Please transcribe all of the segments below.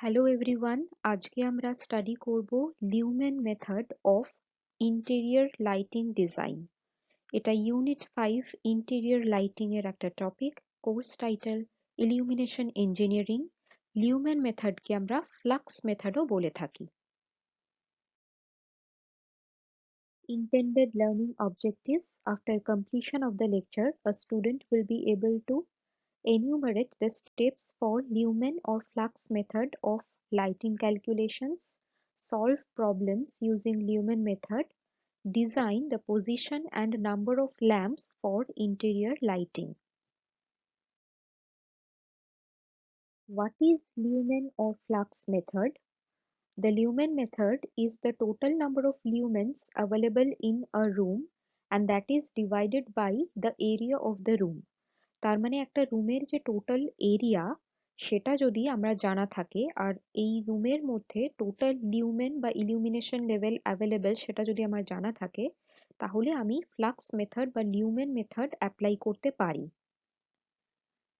Hello everyone, আজকে আমরা study করব lumen method of interior lighting design. এটা ইউনিট 5 ইন্টেরিয়র লাইটিং এর একটা topic. Course title illumination engineering. Lumen মেথডকে আমরা ফ্লাক্স মেথডও বলে থাকি। Intended learning objectives: after completion of the lecture, a student will be able to enumerate the steps for lumen or flux method of lighting calculations, solve problems using lumen method, design the position and number of lamps for interior lighting. What is lumen or flux method? The lumen method is the total number of lumens available in a room and that is divided by the area of the room. তার মানে একটা রুমের যে total area সেটা যদি আমরা জানা থাকে আর এই রুমের মধ্যে টোটাল লিউমেন বা ইলুমিনেশন লেভেল অ্যাভেলেবেল সেটা যদি আমার জানা থাকে তাহলে আমি ফ্লাক্স মেথড বা লিউমেন মেথড অ্যাপ্লাই করতে পারি।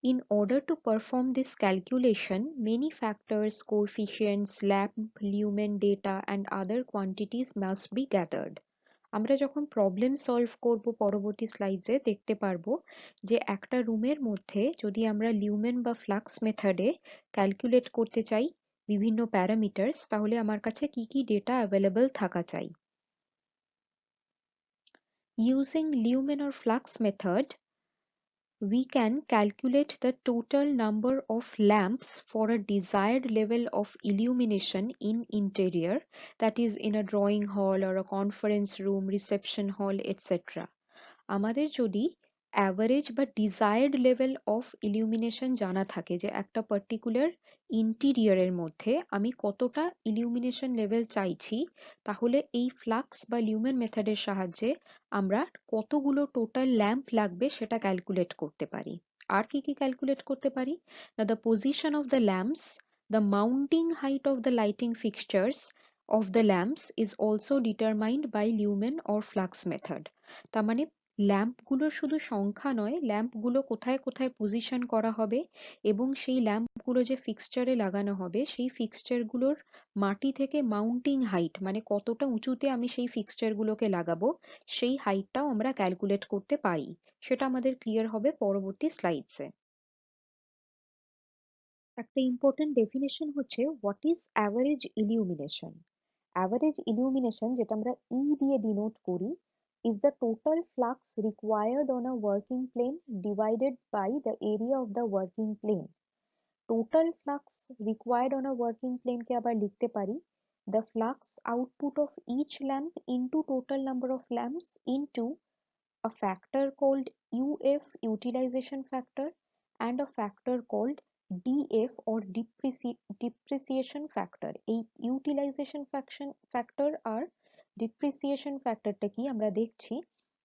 In order to perform this calculation, many factors, coefficients, lamp, lumen data and other quantities must be gathered. আমরা যখন প্রবলেম সলভ করব পরবর্তী স্লাইডে দেখতে পারবো যে একটা রুমের মধ্যে যদি আমরা লিউমেন বা ফ্লাক্স মেথডে ক্যালকুলেট করতে চাই বিভিন্ন প্যারামিটারস, তাহলে আমার কাছে কি কি ডেটা অ্যাভেলেবল থাকা চাই। Using lumen or flux method, we can calculate the total number of lamps for a desired level of illumination in interior, that is in a drawing hall or a conference room, reception hall, etc. আমাদের যদি average বা desired level of ইলিউমিনেশন জানা থাকে যে একটা particular ইন্টিরিয়রের মধ্যে আমি কতটা ইলিউমিনেশন লেভেল চাইছি, তাহলে এই ফ্লাক্স বা লিউমেন মেথডের সাহায্যে আমরা কতগুলো টোটাল ল্যাম্প লাগবে সেটা ক্যালকুলেট করতে পারি। আর কি কি ক্যালকুলেট করতে পারি না, the position of the lamps, the mounting height of the lighting fixtures of the lamps is also determined by lumen or flux method. তার মানে ল্যাম্পগুলোর শুধু সংখ্যা নয়, ল্যাম্পগুলো কোথায় কোথায় পজিশন করা হবে এবং সেই ল্যাম্পগুলো যে ফিক্সচারে লাগানো হবে সেই ফিক্সচারগুলোর মাটি থেকে মাউন্টিং হাইট মানে কতটা উঁচুতে আমি সেই ফিক্সচারগুলোকে লাগাবো সেই হাইটটাও আমরা ক্যালকুলেট করতে পারি। সেটা আমাদের ক্লিয়ার হবে পরবর্তী স্লাইডসে। একটা ইম্পর্টেন্ট ডেফিনেশন হচ্ছে হোয়াট ইজ অ্যাভারেজ ইলিউমিনেশন। অ্যাভারেজ ইলিউমিনেশন, যেটা আমরা ই দিয়ে ডিনোট করি, is the total flux required on a working plane divided by the area of the working plane. Total flux required on a working plane কে আবার লিখতে পারি the flux output of each lamp into total number of lamps into a factor called UF, utilization factor, and a factor called DF or depreciation factor. এই utilization factor আর depreciation ফ্যাক্টরটা কি আমরা দেখছি।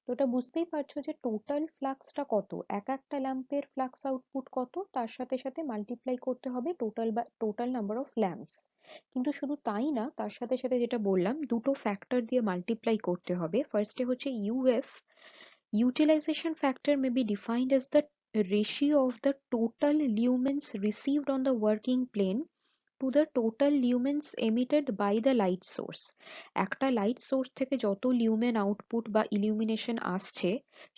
তো এটা বুঝতেই পারছো যে টোটাল ফ্লাক্সটা কত, এক একটা ল্যাম্পের ফ্লাক্স আউটপুট কত, তার সাথে সাথে মাল্টিপ্লাই করতে হবে টোটাল নাম্বার অফ ল্যাম্পস। কিন্তু শুধু তাই না, তার সাথে সাথে যেটা বললাম দুটো ফ্যাক্টর দিয়ে মাল্টিপ্লাই করতে হবে। ফার্স্টে হচ্ছে UF, utilization factor may be defined as the ratio of the total lumens received on the working plane to the total lumens emitted by the light source. একটা লাইট সোর্স থেকে যত লিউমেন output বা ইলিউমিনেশন আসছে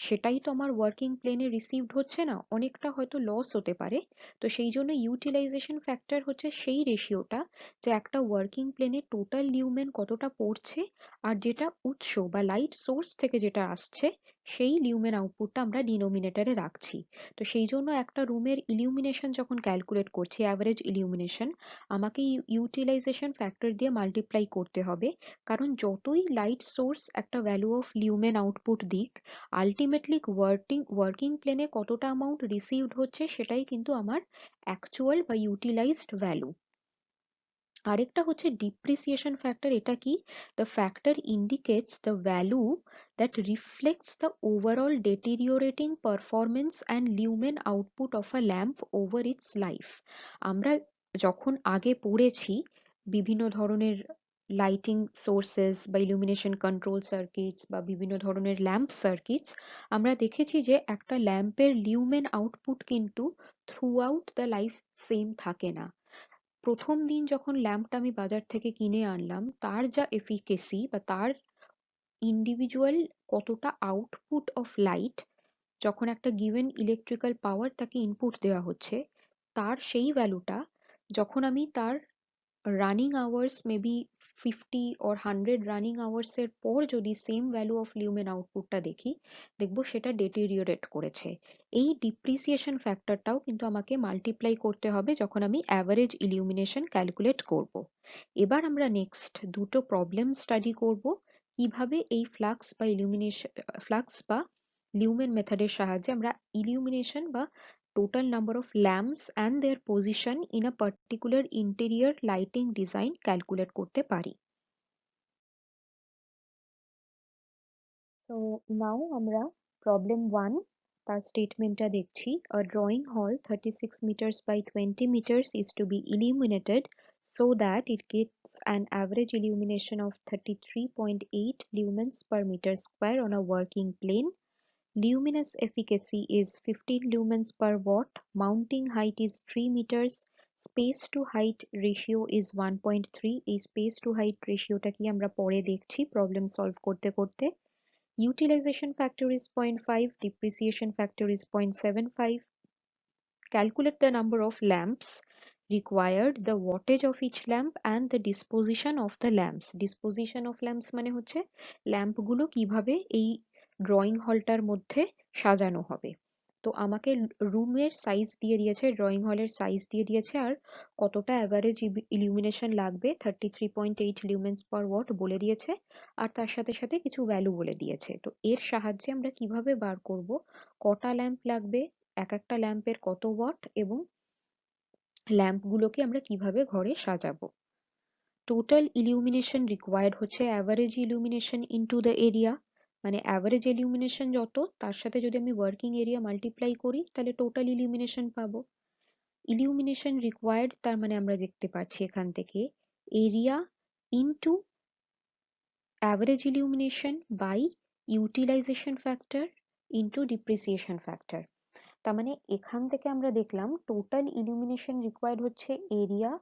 সেটাই তো আমার ওয়ার্কিং প্লেনে received হচ্ছে না, অনেকটা হয়তো লস হতে পারে। তো সেই জন্য ইউটিলাইজেশন ফ্যাক্টর হচ্ছে সেই রেশিওটা যে একটা ওয়ার্কিং প্লেনে টোটাল লিউমেন কতটা পড়ছে আর যেটা উৎস বা লাইট সোর্স থেকে যেটা আসছে সেই লিউমেন আউটপুটটা আমরা ডিনোমিনেটরে রাখছি। তো সেই জন্য একটা রুমের ইলিউমিনেশন যখন ক্যালকুলেট করছি অ্যাভারেজ ইলিউমিনেশন, আমাকে ইউটিলাইজেশন ফ্যাক্টর দিয়ে মাল্টিপ্লাই করতে হবে, কারণ যতই লাইট সোর্স একটা ভ্যালু অফ লিউমেন আউটপুট দিক, আলটিমেটলি ওয়ার্কিং প্লেনে কতটা অ্যামাউন্ট রিসিভড হচ্ছে সেটাই কিন্তু আমার অ্যাকচুয়াল বা ইউটিলাইজড ভ্যালু। আরেকটা হচ্ছে ডিপ্রিসিয়েশন ফ্যাক্টর। এটা কি, the factor indicates the value that reflects the overall deteriorating performance and lumen output of a lamp over its life. আমরা যখন আগে পড়েছি বিভিন্ন ধরনের লাইটিং সোর্সেস বা ইলুমিনেশন কন্ট্রোল সার্কিটস বা বিভিন্ন ধরনের ল্যাম্প সার্কিটস, আমরা দেখেছি যে একটা ল্যাম্পের লিউমেন আউটপুট কিন্তু throughout the life same থাকে না। প্রথম দিন যখন ল্যাম্পটা আমি বাজার থেকে কিনে আনলাম, তার যা এফিকেসি বা তার ইন্ডিভিজুয়াল কতটা আউটপুট অফ লাইট যখন একটা গিভেন ইলেকট্রিক্যাল পাওয়ার তাকে ইনপুট দেওয়া হচ্ছে, তার সেই ভ্যালুটা যখন আমি তার running hours maybe 50 or 100 running hours এর পর যদি সেম ভ্যালু অফ লিউমেন আউটপুটটা দেখি, দেখবো সেটা ডেটেরিওরেট করেছে। এই ডিপ্রিসিয়েশন ফ্যাক্টরটাও কিন্তু আমাকে মাল্টিপ্লাই করতে হবে যখন আমি অ্যাভারেজ ইলিউমিনেশন ক্যালকুলেট করব। এবার আমরা নেক্সট দুটো প্রবলেম স্টাডি করব, কিভাবে এই ফ্লাক্স বা লিউমেন মেথডের সাহায্যে আমরা ইলিউমিনেশন বা total number of lamps and their position in a particular interior lighting design calculate করতে পারি। So now আমরা problem 1 তার স্টেটমেন্টটা দেখছি। A drawing hall 36 meters by 20 meters is to be illuminated so that it gets an average illumination of 33.8 lumens per meter square on a working plane. Luminous efficacy is 15 lumens per watt, mounting height is 3 meters, space to height ratio is 1.3. এই space to height রেশিওটা কি আমরা পরে দেখছি problem solve করতে করতে। Utilization factor is 0.5, depreciation factor is 0.75. Calculate the number of lamps required, the wattage of each lamp and the disposition of the lamps. Disposition of lamps মানে হচ্ছে lamp গুলো কিভাবে এই ড্রয়িং হলটার মধ্যে সাজানো হবে। তো আমাকে রুমের সাইজ দিয়ে দিয়েছে, ড্রয়িং হলের সাইজ দিয়ে দিয়েছে, আর কতটা অ্যাভারেজ ইলুমিনেশন লাগবে 33.8 লিউমেন্স পার ওয়াট বলে দিয়েছে, আর তার সাথে সাথে কিছু ভ্যালু বলে দিয়েছে। তো এর সাহায্যে আমরা কিভাবে বার করব কটা ল্যাম্প লাগবে, এক একটা ল্যাম্পের কত ওয়াট, এবং ল্যাম্পগুলোকে আমরা কিভাবে ঘরে সাজাবো। টোটাল ইলিউমিনেশন রিকোয়ার্ড হচ্ছে অ্যাভারেজ ইলিউমিনেশন ইনটু দ্য এরিয়া, মানে অ্যাভারেজ ইলিউমিনেশন যত তার সাথে যদি আমি ওয়ার্কিং এরিয়া মাল্টিপ্লাই করি তাহলে টোটাল ইলিউমিনেশন পাবো। ইলিউমিনেশন রিকোয়ার্ড তার মানে আমরা দেখতে পাচ্ছি এখান থেকে area into average illumination by utilization factor into depreciation factor. তার মানে এখান থেকে আমরা দেখলাম টোটাল ইলিউমিনেশন রিকোয়ার্ড হচ্ছে area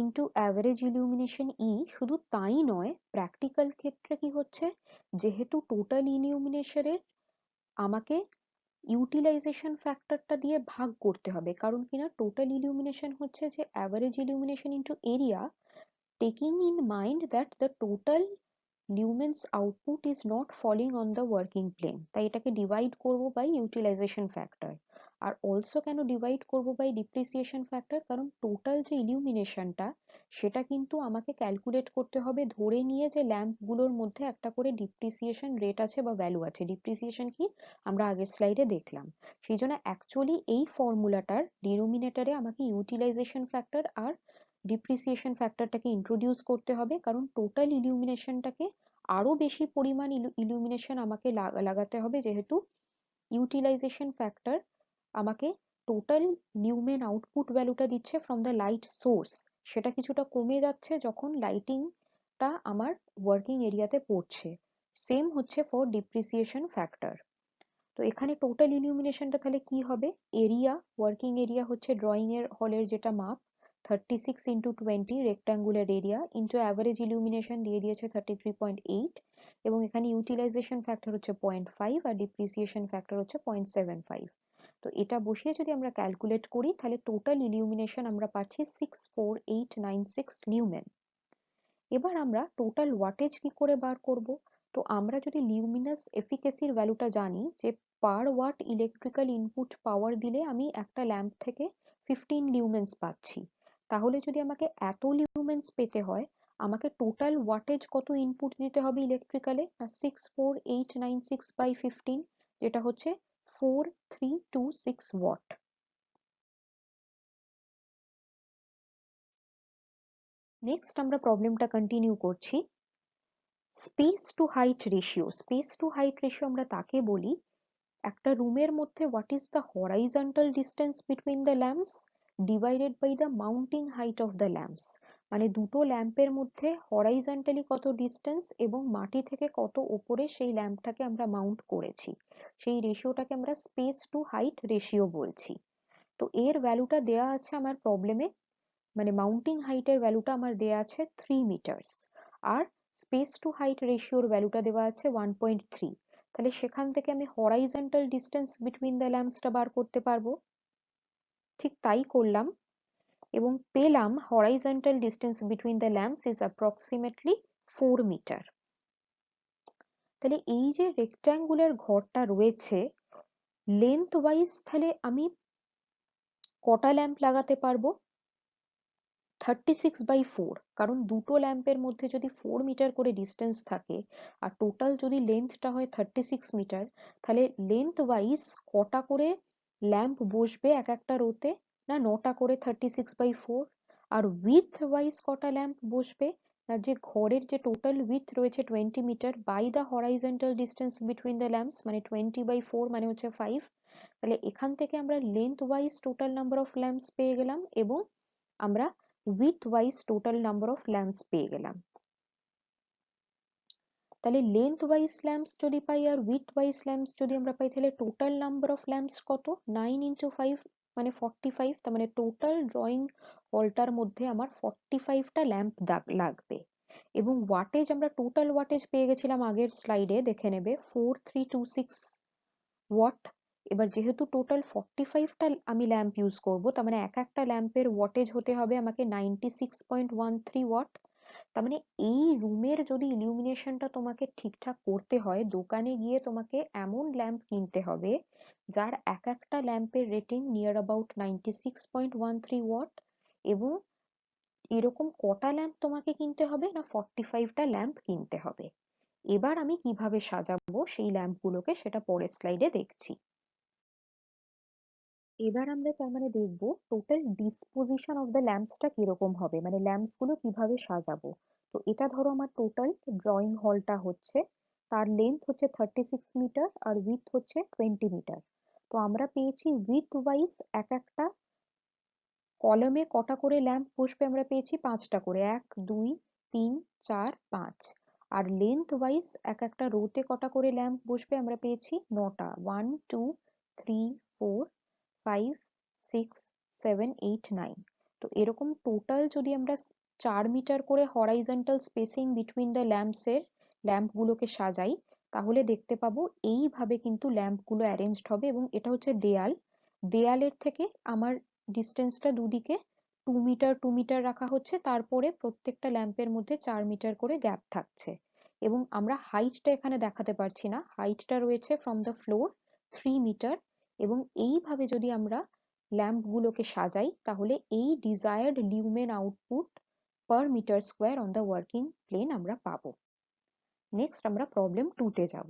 into average illumination E. শুধু তাই নয়, প্র্যাকটিক্যাল ক্ষেত্রে কি হচ্ছে, যেহেতু টোটাল ইলিউমিনেশনের আমাকে ইউটিলাইজেশন ফ্যাক্টরটা দিয়ে ভাগ করতে হবে, কারণ কিনা টোটাল ইলিউমিনেশন হচ্ছে যে average illumination into area, taking in mind that the total lumens output is not falling on the working plane, তাই এটাকে ডিভাইড করব বাই ইউটিলাইজেশন ফ্যাক্টর। আর অলসো কেন ডিভাইড করব বাই ডিপ্রিসিয়েশন ফ্যাক্টর, কারণ টোটাল যে ইলিউমিনেশনটা সেটা কিন্তু আমাকে ক্যালকুলেট করতে হবে ধরে নিয়ে যে ল্যাম্পগুলোর মধ্যে একটা করে ডিপ্রিসিয়েশন রেট আছে বা ভ্যালু আছে। ডিপ্রিসিয়েশন কি আমরা আগের স্লাইডে দেখলাম। সেই জন্য অ্যাকচুয়ালি এই ফর্মুলাটার ডিনোমিনেটরে আমাকে ইউটিলাইজেশন ফ্যাক্টর আর ডিপ্রিসিয়েশন ফ্যাক্টরটাকে ইন্ট্রোডিউস করতে হবে, কারণ টোটাল ইলিউমিনেশনটাকে আরো বেশি পরিমাণ ইলিউমিনেশন আমাকে লাগাতে হবে, যেহেতু ইউটিলাইজেশন ফ্যাক্টর আমাকে টোটাল লিউমেন আউটপুট ভ্যালুটা দিচ্ছে ফ্রম দ্য লাইট সোর্স, সেটা কিছুটা কমে যাচ্ছে যখন লাইটিংটা আমার ওয়ার্কিং এরিয়াতে পড়ছে। সেম হচ্ছে ফর ডিপ্রিসিয়েশন ফ্যাক্টর। তো এখানে টোটাল ইলিউমিনেশনটা তাহলে কি হবে, এরিয়া ওয়ার্কিং এরিয়া হচ্ছে ড্রয়িং এর হলের যেটা মাপ 36 into 20 rectangular area into average illumination দিয়ে দিয়েছে 33.8, এবং এখানে ইউটিলাইজেশন ফ্যাক্টর হচ্ছে 0.5 আর ডিপ্রিসিয়েশন ফ্যাক্টর হচ্ছে 0.75। তো এটা বসিয়ে যদি আমরা ক্যালকুলেট করি তাহলে টোটাল ইলিউমিনেশন আমরা পাচ্ছি 64896 লিউমেন। এবার আমরা টোটাল ওয়াটেজ কি করে বার করব। তো আমরা যদি লিউমিনাস এফিকেসির ভ্যালুটা জানি যে per watt electrical input power দিলে আমি একটা ল্যাম্প থেকে 15 লিউমেন্স পাচ্ছি, তাহলে যদি আমাকে এত লিউমেন্স পেতে হয় আমাকে টোটাল ওয়াটেজ কত ইনপুট দিতে হবে ইলেকট্রিক্যালে, 64896 বাই 15, যেটা হচ্ছে 4326 ওয়াট। নেক্সট আমরা প্রবলেমটা কন্টিনিউ করছি। Space to height ratio. Space to height ratio আমরা তাকে বলি একটা রুমের মধ্যে what is the horizontal distance between the lamps divided by the mounting height of the lamps. মানে দুটো ল্যাম্পের মধ্যে হরাইজন্টালি কত ডিস্টেন্স এবং মাটি থেকে কত উপরে সেই ল্যাম্পটাকে আমরা মাউন্ট করেছি, সেই রেশিওটাকে আমরা স্পেস টু হাইট রেশিও বলছি। তো এর ভ্যালুটা দেয়া আছে আমার প্রবলেমে মানে মাউন্টিং হাইটের ভ্যালুটা আমার দেয়া আছে 3 metres, R space to height রেশিওর ভ্যালুটা দেওয়া আছে 1.3। তাহলে সেখান থেকে আমি হরাইজন্টাল ডিস্টেন্স বিটুইন দ্য ল্যাম্পসটা বার করতে পারবো। ঠিক তাই করলাম এবং পেলাম horizontal distance between the lamps is approximately 4 metre. তাহলে এই যে রেক্ট্যাঙ্গুলার ঘরটা রয়েছে, লেন্থ ওয়াইজ তাহলে আমি কটা ল্যাম্প লাগাতে পারবো? 36/4, কারণ দুটো ল্যাম্পের মধ্যে যদি 4 মিটার করে ডিস্টেন্স থাকে আর টোটাল যদি লেন্থটা হয় 36 মিটার, তাহলে লেন্থ ওয়াইজ কটা করে ল্যাম্প বসবে এক একটা রোতে? না 9টা করে 36/4। আর উইথ ওয়াইজ কটা ল্যাম্প বসবে? না যে ঘরের যে টোটাল উইথ রয়েছে 20 metre by the horizontal distance between the lamps, মানে 20/4 মানে হচ্ছে 5। তাহলে এখান থেকে আমরা length wise total number of lamps পেয়ে গেলাম এবং আমরা width wise total number of lamps পেয়ে গেলাম। তাহলে লেন্থ ওয়াইজ ল্যাম্পস যদি পাই আর width wise ল্যাম্পস যদি আমরা পাই, তাহলে টোটাল নাম্বার অফ ল্যাম্পস কত? 9 into 5 মানে 45। তার মানে টোটাল ড্রয়িং হলটার মধ্যে আমার 45টা ল্যাম্প লাগবে। এবং ওয়াটেজ আমরা টোটাল ওয়াটেজ পেয়ে গেছিলাম আগের স্লাইডে, দেখে নেবে 4326 ওয়াট। এবার যেহেতু টোটাল 45টা আমি ল্যাম্প ইউজ করব, তার মানে এক একটা ল্যাম্পের ওয়াটেজ হতে হবে আমাকে 96.13 ওয়াট। তার মানে এই রুমের যদি ইলুমিনেশনটা তোমাকে ঠিকঠাক করতে হয়, দোকানে গিয়ে তোমাকে এমন ল্যাম্প কিনতে হবে যার এক একটা ল্যাম্পের রেটিং নিয়ার অ্যাবাউট 96.13 ওয়াট। এবং এরকম কটা ল্যাম্প তোমাকে কিনতে হবে? না 45টা ল্যাম্প কিনতে হবে। এবার আমি কিভাবে সাজাবো সেই ল্যাম্পগুলোকে সেটা পরের স্লাইডে দেখছি। এবার আমরা তার মানে দেখবো টোটাল ডিসপোজিশন অফ দ্য ল্যাম্পসটা কিরকম হবে, মানে ল্যাম্পস গুলো কিভাবে সাজাবো। তো এটা ধরো আমার টোটাল ড্রয়িং হলটা হচ্ছে, তার লেন্থ হচ্ছে 36 মিটার আর উইথ হচ্ছে 20 মিটার। তো আমরা পেয়েছি উইথ ওয়াইজ এক একটা কলামে কটা করে ল্যাম্প বসবে? আমরা পেয়েছি 5টা করে, 1 2 3 4 5। আর লেন্থ ওয়াইজ এক একটা রোতে কটা করে ল্যাম্প বসবে? আমরা পেয়েছি 9টা, 1 2 3 4 5 6 7 8 9। তো এরকম টোটাল যদি আমরা 4 মিটার করে হরাইজন্টাল স্পেসিং বিটুইন দ্য ল্যাম্পসের ল্যাম্পগুলোকে সাজাই, তাহলে দেখতে পাবো এইভাবে কিন্তু ল্যাম্পগুলো অ্যারেঞ্জড হবে। এবং এটা হচ্ছে দেয়াল, দেয়ালের থেকে আমার ডিস্টেন্সটা দুদিকে 2 মিটার 2 মিটার রাখা হচ্ছে, তারপরে প্রত্যেকটা ল্যাম্পের মধ্যে 4 মিটার করে গ্যাপ থাকছে। এবং আমরা হাইটটা এখানে দেখাতে পারছি না, হাইটটা রয়েছে ফ্রম দ্য ফ্লোর 3 মিটার। এবং এইভাবে যদি আমরা ল্যাম্পগুলোকে সাজাই, তাহলে এই desired lumen output per metre square on the working plane আমরা পাবো। নেক্সট আমরা প্রবলেম 2 তে যাব।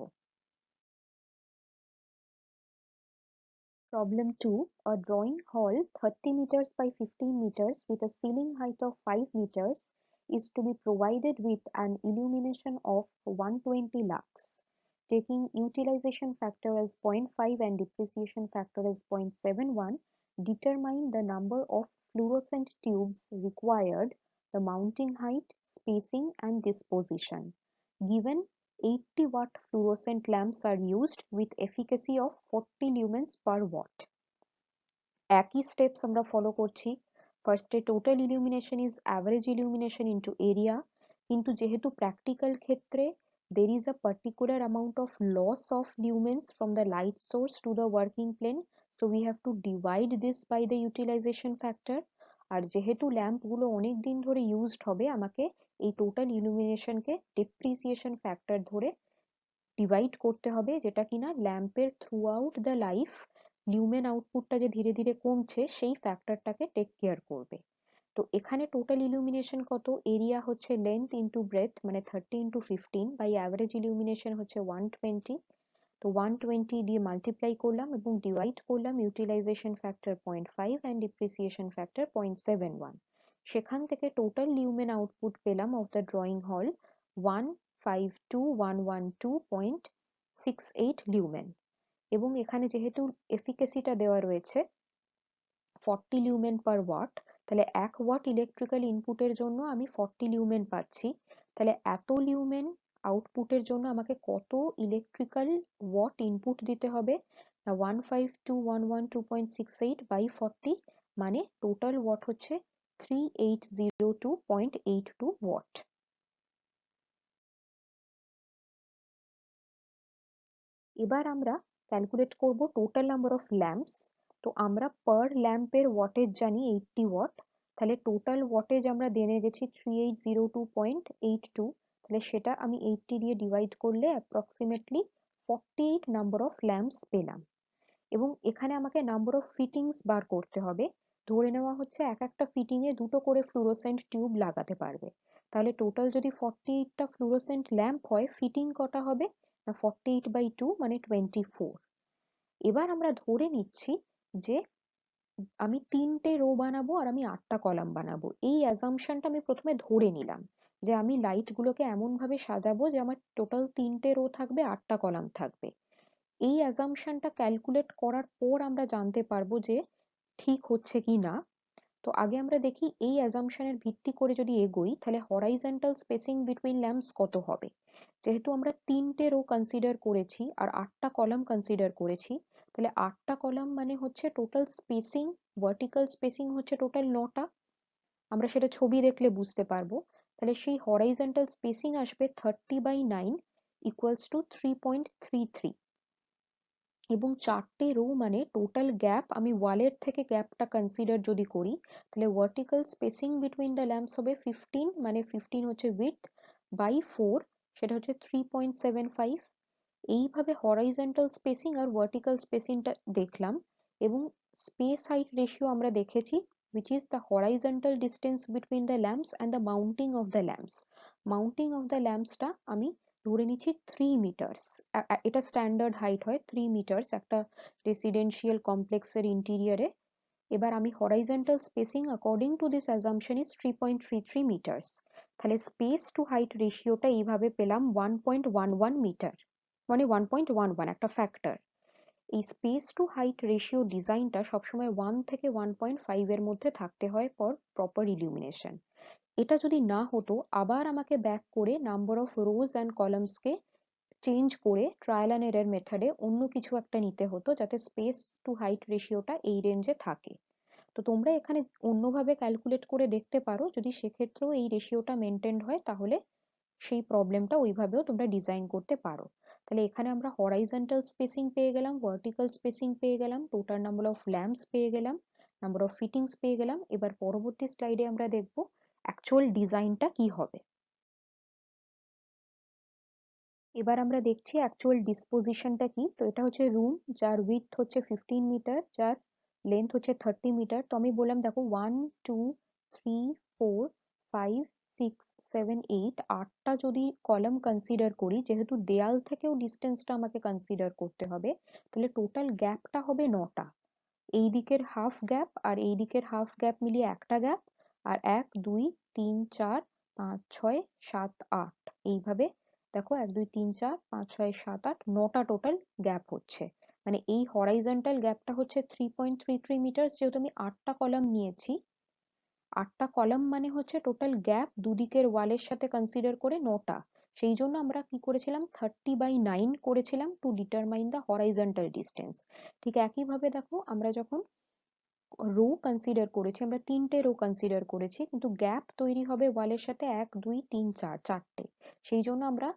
Problem 2. A drawing hall 30 meters by 15 meters with a ceiling height of 5 meters is to be provided with an illumination of 120 lux. Taking utilization factor as 0.5 and depreciation factor as 0.71, determine the number of fluorescent tubes required, the mounting height, spacing, and disposition. Given 80-watt fluorescent lamps are used with efficacy of 40 lumens per watt. একই steps আমরা follow করছি। ফার্স্টে total illumination is average illumination into area, কিন্তু যেহেতু practical ক্ষেত্রে there is a particular amount of loss of lumens from the light source to the working plane, so we have to divide this by the utilization factor. আর যেহেতু lamp গুলো অনেক দিন ধরে used হবে, আমাকে এই টোটাল ইলুমিনেশনকে ডেপ্রিসিয়েশন ফ্যাক্টর ধরে divide করতে হবে, যেটা কিনা ল্যাম্পের থ্রু আউট দ্য লাইফ লিউমেন আউটপুটটা যে ধীরে ধীরে কমছে সেই ফ্যাক্টরটাকে টেক কেয়ার করবে। তো এখানে টোটাল ইলুমিনেশন কত? এরিয়া হচ্ছে লেন্থ ইন্টু ব্রেথ, মানে 30 ইন্টু 15 বাই অ্যাভারেজ ইলুমিনেশন হচ্ছে 120। তো 120 দিয়ে মাল্টিপ্লাই করলাম এবং ডিভাইড করলাম utilisation factor 0.5 and depreciation factor 0.71। সেখান থেকে টোটাল লিউমেন আউটপুট পেলাম অফ দ্য ড্রয়িং হল 152,112.68 লিউমেন। এবং এখানে যেহেতু এফিকেসিটা দেওয়া রয়েছে 40 লিউমেন পার ওয়াট, তাহলে 1 ওয়াট ইলেকট্রিক্যাল ইনপুটের জন্য আমি 40 লিউমেন পাচ্ছি। তাহলে এত লিউমেন আউটপুটের জন্য আমাকে কত ইলেকট্রিক্যাল ওয়াট ইনপুট দিতে হবে? না 152,112.68 বাই 40, মানে টোটাল ওয়াট হচ্ছে 3802.82 ওয়াট। এবার আমরা ক্যালকুলেট করব টোটাল নাম্বার অফ ল্যাম্পস। তো আমরা পার ল্যাম্পের ওয়াটেজ জানি 80 ওয়াট, তাহলে টোটাল ওয়াটেজ আমরা জেনে গেছি 3802.82, তাহলে সেটা আমি 80 দিয়ে ডিভাইড করলে অ্যাপ্রক্সিমেটলি 48 নাম্বার অফ ল্যাম্পস পেলাম। এবং এখানে আমাকে নাম্বার অফ ফিটিংস বার করতে হবে। ধরে নেওয়া হচ্ছে এক একটা ফিটিং এ দুটো করে ফ্লুরোসেন্ট টিউব লাগাতে পারবে, তাহলে টোটাল যদি 48টা ফ্লুরোসেন্ট ল্যাম্প হয়, ফিটিং কটা হবে না 48/2 মানে 24। এবার আমরা ধরে নিচ্ছি যে আমি 3টে রো বানাবো আর আমি 8টা কলাম বানাবো। এই অ্যাজাম্পশনটা আমি প্রথমে ধরে নিলাম যে আমি লাইট গুলোকে এমন ভাবে সাজাবো যে আমার টোটাল 3টে রো থাকবে, 8টা কলাম থাকবে। এই অ্যাজাম্পশনটা ক্যালকুলেট করার পর আমরা জানতে পারবো যে ঠিক হচ্ছে কি না। তো আগে আমরা দেখি এই অ্যাজাম্পশনের ভিত্তি করে যদি এগোই, তাহলে হরাইজন্টাল স্পেসিং বিটুইন ল্যাম্পস কত হবে। যেহেতু আমরা 3টে রো কনসিডার করেছি আর 8টা কলাম কনসিডার করেছি, তাহলে 8টা কলাম মানে হচ্ছে টোটাল স্পেসিং, ভার্টিক্যাল স্পেসিং হচ্ছে টোটাল 9টা। আমরা সেটা ছবি দেখলে বুঝতে পারবো। তাহলে সেই হরাইজন্টাল স্পেসিং আসবে 30/9 ইকুয়ালস টু 3.33। এবং 4টে রো মানে টোটাল গ্যাপ, আমি ওয়ালের থেকে গ্যাপটা কনসিডার যদি করি, তাহলে vertical spacing between the lamps হবে 15, মানে 15 হচ্ছে উইডথ বাই 4, সেটা হচ্ছে 3.75। এইভাবে হরাইজন্টাল স্পেসিং আর ভার্টিক্যাল স্পেসিংটা দেখলাম। এবং স্পেস হাইট রেশিও আমরা দেখেছি, which is the horizontal distance between the lamps and the mounting of the lamps. Mounting of the lamps টা আমি ধরে নিচ্ছি 3 মিটার্স। এটা স্ট্যান্ডার্ড হাইট হয় 3 মিটার্স একটা রেসিডেন্সিয়াল কমপ্লেক্সের ইন্টেরিয়রে। এবার আমি horizontal spacing according to this assumption is 3.33 metres. তাহলে স্পেস টু হাইট রেশিওটা এইভাবে পেলাম 1.11 মিটার, মানে 1.11 একটা ফ্যাক্টর। এই স্পেস টু হাইট রেশিও ডিজাইনটা সবসময় 1 থেকে 1.5 এর মধ্যে থাকতে হয় ফর প্রপার ইলুমিনেশন। এটা যদি না হতো, আবার আমাকে ব্যাক করে নাম্বার অফ রোজ অ্যান্ড কলামসকে চেঞ্জ করে ট্রায়াল অ্যান্ড এরর মেথডে অন্য কিছু একটা নিতে হতো যাতে স্পেস টু হাইট রেশিওটা এই রেঞ্জে থাকে। তো তোমরা এখানে অন্যভাবে ক্যালকুলেট করে দেখতে পারো, যদি সেক্ষেত্রেও এই রেশিওটা মেনটেন্ড হয় তাহলে সেই প্রবলেমটা ওইভাবেও তোমরা ডিজাইন করতে পারো। তাহলে এখানে আমরা হরাইজন্টাল স্পেসিং পেয়ে গেলাম, ভার্টিক্যাল স্পেসিং পেয়ে গেলাম, টোটাল নাম্বার অফ ল্যাম্পস পেয়ে গেলাম, নাম্বার অফ ফিটিংস পেয়ে গেলাম। এবার পরবর্তী স্লাইডে আমরা দেখব অ্যাকচুয়াল ডিজাইনটা কি হবে। এবার আমরা দেখছি অ্যাকচুয়াল ডিসপোজিশনটা কি। তো এটা হচ্ছে রুম, যার উইডথ হচ্ছে 15 মিটার, যার লেন্থ হচ্ছে 30 মিটার। তো আমি বললাম দেখো 1 2 3 4 5 6 7 8, 8টা যদি কলাম কনসিডার করি, যেহেতু দেয়াল থেকেও ডিস্টেন্সটা আমাকে কনসিডার করতে হবে, তাহলে টোটাল গ্যাপটা হবে 9টা। এই দিকের হাফ গ্যাপ আর এই দিকের হাফ গ্যাপ মিলিয়ে একটা গ্যাপ, আর 1 2 3 4 5 6 7 8, এইভাবে দেখো 1 2 3 4 5 6 7 8, 9টা টোটাল গ্যাপ হচ্ছে। মানে এই হরাইজন্টাল গ্যাপটা হচ্ছে 3.33 মিটার। যেহেতু আমি 8টা কলাম নিয়েছি, 8টা কলাম মানে হচ্ছে টোটাল গ্যাপ দুদিকের ওয়ালের সাথে কনসিডার করে 9টা। সেই জন্য আমরা কি করেছিলাম 30/9 করেছিলাম to determine the horizontal distance. ঠিক একইভাবে দেখো আমরা যখন রো কনসিডার করেছি, আমরা 3টে রো কনসিডার করেছি, কিন্তু গ্যাপ তৈরি হবে ওয়ালের সাথে 1 2 3 4, 4টে। সেই জন্য আমরা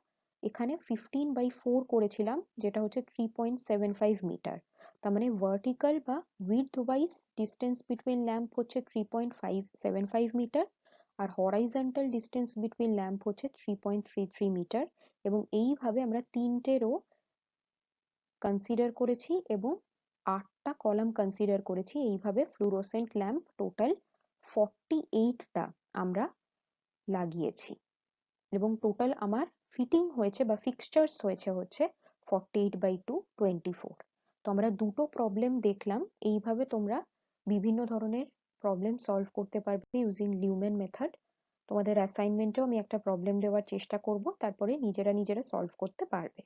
এখানে 15/4 করেছিলাম, যেটা হচ্ছে 3.75 মিটার। তার মানে ভার্টিক্যাল বা width wise distance between lamp হচ্ছে 3.575 মিটার, আর হরাইজন্টাল ডিস্টেন্স বিটুইন ল্যাম্প হচ্ছে 3.33 মিটার। এবং এইভাবে আমরা 3টে রো কনসিডার করেছি এবং 8টা কলাম কনসিডার করেছি। এইভাবে ফ্লুরোসেন্ট ল্যাম্প টোটাল 48টা আমরা লাগিয়েছি। এবং টোটাল আমার ফিটিং হয়েছে বা ফিক্সচার্স হয়েছে হচ্ছে 48/2 24। তো আমরা দুটো প্রবলেম দেখলাম। এইভাবে তোমরা বিভিন্ন ধরনের প্রবলেম সলভ করতে পারবে ইউজিং লিউমেন মেথড। তোমাদের অ্যাসাইনমেন্টেও আমি একটা প্রবলেম দেওয়ার চেষ্টা করব, তারপরে নিজেরা নিজেরা সলভ করতে পারবে।